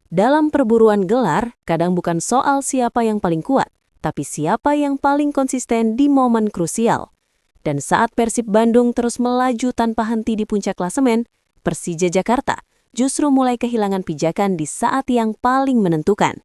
Dalam perburuan gelar, kadang bukan soal siapa yang paling kuat, tapi siapa yang paling konsisten di momen krusial. Dan saat Persib Bandung terus melaju tanpa henti di puncak klasemen, Persija Jakarta justru mulai kehilangan pijakan di saat yang paling menentukan.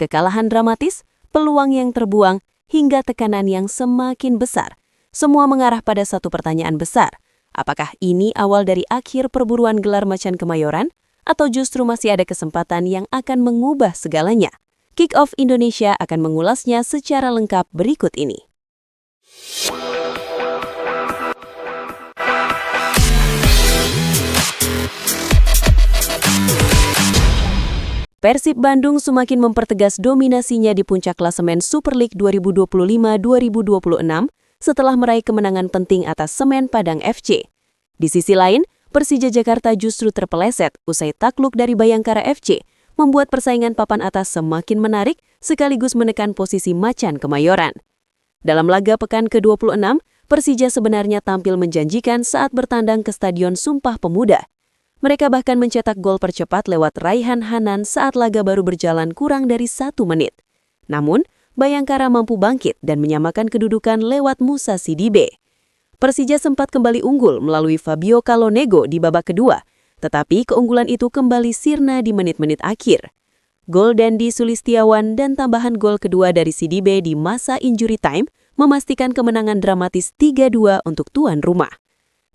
Kekalahan dramatis, peluang yang terbuang, hingga tekanan yang semakin besar. Semua mengarah pada satu pertanyaan besar. Apakah ini awal dari akhir perburuan gelar Macan Kemayoran? Atau justru masih ada kesempatan yang akan mengubah segalanya? Kick-Off Indonesia akan mengulasnya secara lengkap berikut ini. Persib Bandung semakin mempertegas dominasinya di puncak klasemen Super League 2025-2026 setelah meraih kemenangan penting atas Semen Padang FC. Di sisi lain, Persija Jakarta justru terpeleset usai takluk dari Bayangkara FC, membuat persaingan papan atas semakin menarik sekaligus menekan posisi Macan Kemayoran. Dalam laga pekan ke-26, Persija sebenarnya tampil menjanjikan saat bertandang ke Stadion Sumpah Pemuda. Mereka bahkan mencetak gol percepat lewat Raihan Hanan saat laga baru berjalan kurang dari 1 menit. Namun, Bayangkara mampu bangkit dan menyamakan kedudukan lewat Musa Sidibe. Persija sempat kembali unggul melalui Fabio Calonego di babak kedua, tetapi keunggulan itu kembali sirna di menit-menit akhir. Gol Dandi Sulistiawan dan tambahan gol kedua dari Sidibe di masa injury time memastikan kemenangan dramatis 3-2 untuk tuan rumah.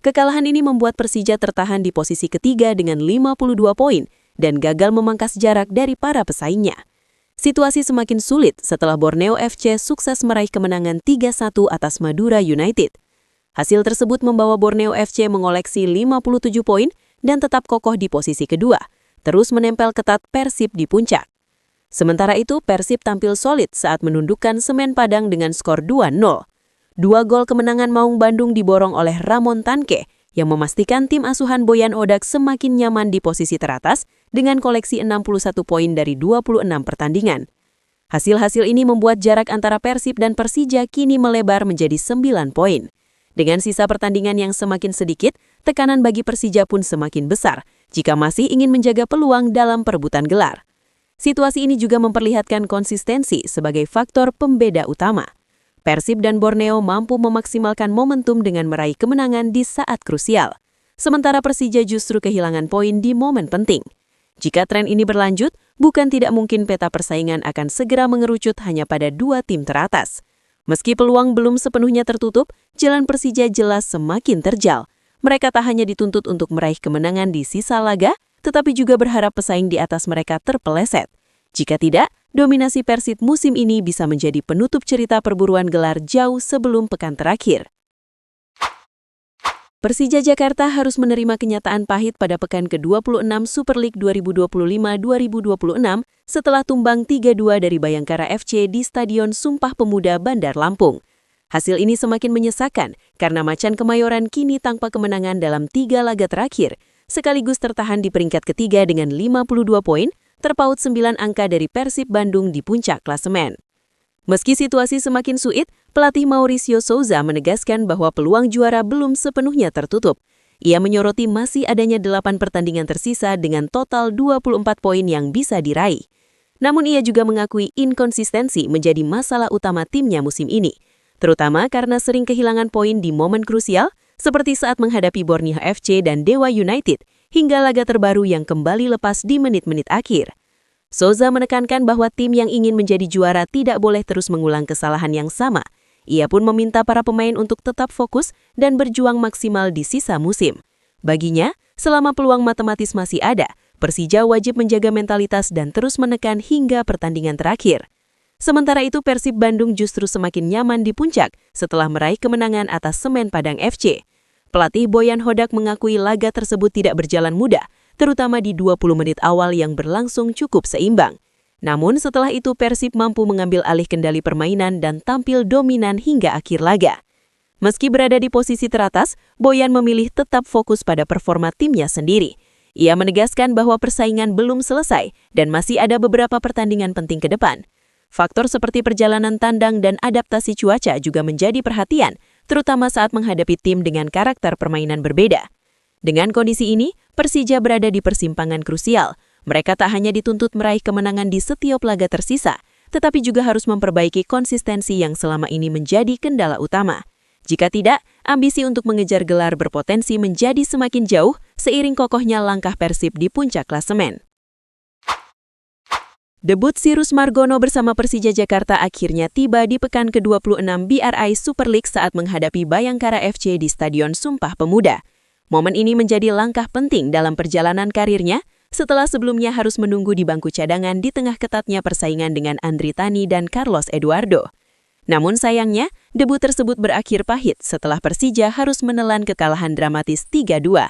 Kekalahan ini membuat Persija tertahan di posisi ketiga dengan 52 poin dan gagal memangkas jarak dari para pesaingnya. Situasi semakin sulit setelah Borneo FC sukses meraih kemenangan 3-1 atas Madura United. Hasil tersebut membawa Borneo FC mengoleksi 57 poin dan tetap kokoh di posisi kedua, terus menempel ketat Persib di puncak. Sementara itu, Persib tampil solid saat menundukkan Semen Padang dengan skor 2-0. 2 gol kemenangan Maung Bandung diborong oleh Ramon Tanke, yang memastikan tim asuhan Boyan Odak semakin nyaman di posisi teratas dengan koleksi 61 poin dari 26 pertandingan. Hasil-hasil ini membuat jarak antara Persib dan Persija kini melebar menjadi 9 poin. Dengan sisa pertandingan yang semakin sedikit, tekanan bagi Persija pun semakin besar jika masih ingin menjaga peluang dalam perebutan gelar. Situasi ini juga memperlihatkan konsistensi sebagai faktor pembeda utama. Persib dan Borneo mampu memaksimalkan momentum dengan meraih kemenangan di saat krusial, sementara Persija justru kehilangan poin di momen penting. Jika tren ini berlanjut, bukan tidak mungkin peta persaingan akan segera mengerucut hanya pada 2 tim teratas. Meski peluang belum sepenuhnya tertutup, jalan Persija jelas semakin terjal. Mereka tak hanya dituntut untuk meraih kemenangan di sisa laga, tetapi juga berharap pesaing di atas mereka terpeleset. Jika tidak, dominasi Persib musim ini bisa menjadi penutup cerita perburuan gelar jauh sebelum pekan terakhir. Persija Jakarta harus menerima kenyataan pahit pada pekan ke-26 Super League 2025-2026 setelah tumbang 3-2 dari Bayangkara FC di Stadion Sumpah Pemuda Bandar Lampung. Hasil ini semakin menyesakan karena Macan Kemayoran kini tanpa kemenangan dalam 3 laga terakhir, sekaligus tertahan di peringkat ketiga dengan 52 poin, terpaut 9 angka dari Persib Bandung di puncak klasemen. Meski situasi semakin sulit, pelatih Mauricio Souza menegaskan bahwa peluang juara belum sepenuhnya tertutup. Ia menyoroti masih adanya 8 pertandingan tersisa dengan total 24 poin yang bisa diraih. Namun ia juga mengakui inkonsistensi menjadi masalah utama timnya musim ini, terutama karena sering kehilangan poin di momen krusial seperti saat menghadapi Borneo FC dan Dewa United hingga laga terbaru yang kembali lepas di menit-menit akhir. Souza menekankan bahwa tim yang ingin menjadi juara tidak boleh terus mengulang kesalahan yang sama. Ia pun meminta para pemain untuk tetap fokus dan berjuang maksimal di sisa musim. Baginya, selama peluang matematis masih ada, Persija wajib menjaga mentalitas dan terus menekan hingga pertandingan terakhir. Sementara itu, Persib Bandung justru semakin nyaman di puncak setelah meraih kemenangan atas Semen Padang FC. Pelatih Boyan Hodak mengakui laga tersebut tidak berjalan mudah, terutama di 20 menit awal yang berlangsung cukup seimbang. Namun setelah itu Persib mampu mengambil alih kendali permainan dan tampil dominan hingga akhir laga. Meski berada di posisi teratas, Boyan memilih tetap fokus pada performa timnya sendiri. Ia menegaskan bahwa persaingan belum selesai dan masih ada beberapa pertandingan penting ke depan. Faktor seperti perjalanan tandang dan adaptasi cuaca juga menjadi perhatian, terutama saat menghadapi tim dengan karakter permainan berbeda. Dengan kondisi ini, Persija berada di persimpangan krusial. Mereka tak hanya dituntut meraih kemenangan di setiap laga tersisa, tetapi juga harus memperbaiki konsistensi yang selama ini menjadi kendala utama. Jika tidak, ambisi untuk mengejar gelar berpotensi menjadi semakin jauh seiring kokohnya langkah Persib di puncak klasemen. Debut Sirus Margono bersama Persija Jakarta akhirnya tiba di pekan ke-26 BRI Super League saat menghadapi Bayangkara FC di Stadion Sumpah Pemuda. Momen ini menjadi langkah penting dalam perjalanan karirnya setelah sebelumnya harus menunggu di bangku cadangan di tengah ketatnya persaingan dengan Andri Tani dan Carlos Eduardo. Namun sayangnya, debut tersebut berakhir pahit setelah Persija harus menelan kekalahan dramatis 3-2.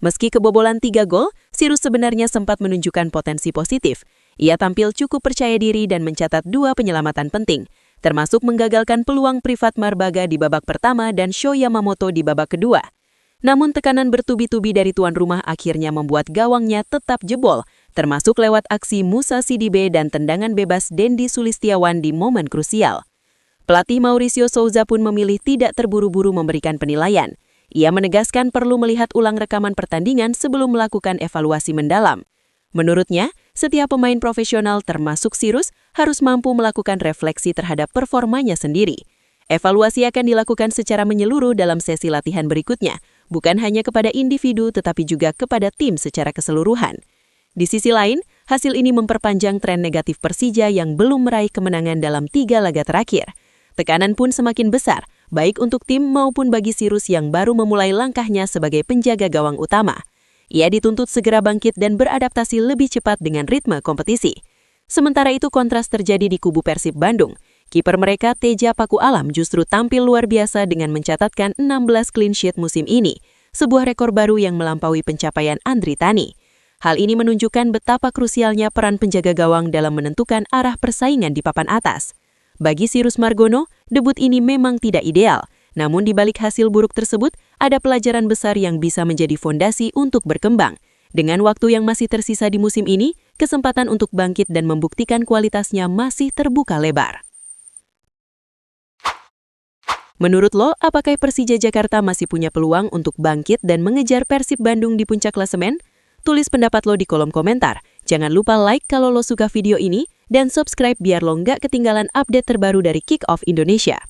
Meski kebobolan 3 gol, Sirus sebenarnya sempat menunjukkan potensi positif. Ia tampil cukup percaya diri dan mencatat 2 penyelamatan penting, termasuk menggagalkan peluang Privat Marbaga di babak pertama dan Sho Yamamoto di babak kedua. Namun tekanan bertubi-tubi dari tuan rumah akhirnya membuat gawangnya tetap jebol, termasuk lewat aksi Musa Sidibe dan tendangan bebas Dendi Sulistiawan di momen krusial. Pelatih Mauricio Souza pun memilih tidak terburu-buru memberikan penilaian. Ia menegaskan perlu melihat ulang rekaman pertandingan sebelum melakukan evaluasi mendalam. Menurutnya, setiap pemain profesional termasuk Sirus harus mampu melakukan refleksi terhadap performanya sendiri. Evaluasi akan dilakukan secara menyeluruh dalam sesi latihan berikutnya, bukan hanya kepada individu tetapi juga kepada tim secara keseluruhan. Di sisi lain, hasil ini memperpanjang tren negatif Persija yang belum meraih kemenangan dalam 3 laga terakhir. Tekanan pun semakin besar, baik untuk tim maupun bagi Sirus yang baru memulai langkahnya sebagai penjaga gawang utama. Ia dituntut segera bangkit dan beradaptasi lebih cepat dengan ritme kompetisi. Sementara itu kontras terjadi di kubu Persib Bandung. Kiper mereka Teja Paku Alam justru tampil luar biasa dengan mencatatkan 16 clean sheet musim ini, sebuah rekor baru yang melampaui pencapaian Andri Tani. Hal ini menunjukkan betapa krusialnya peran penjaga gawang dalam menentukan arah persaingan di papan atas. Bagi Sirus Margono, debut ini memang tidak ideal. Namun di balik hasil buruk tersebut, ada pelajaran besar yang bisa menjadi fondasi untuk berkembang. Dengan waktu yang masih tersisa di musim ini, kesempatan untuk bangkit dan membuktikan kualitasnya masih terbuka lebar. Menurut lo, apakah Persija Jakarta masih punya peluang untuk bangkit dan mengejar Persib Bandung di puncak klasemen? Tulis pendapat lo di kolom komentar. Jangan lupa like kalau lo suka video ini dan subscribe biar lo nggak ketinggalan update terbaru dari Kick Off Indonesia.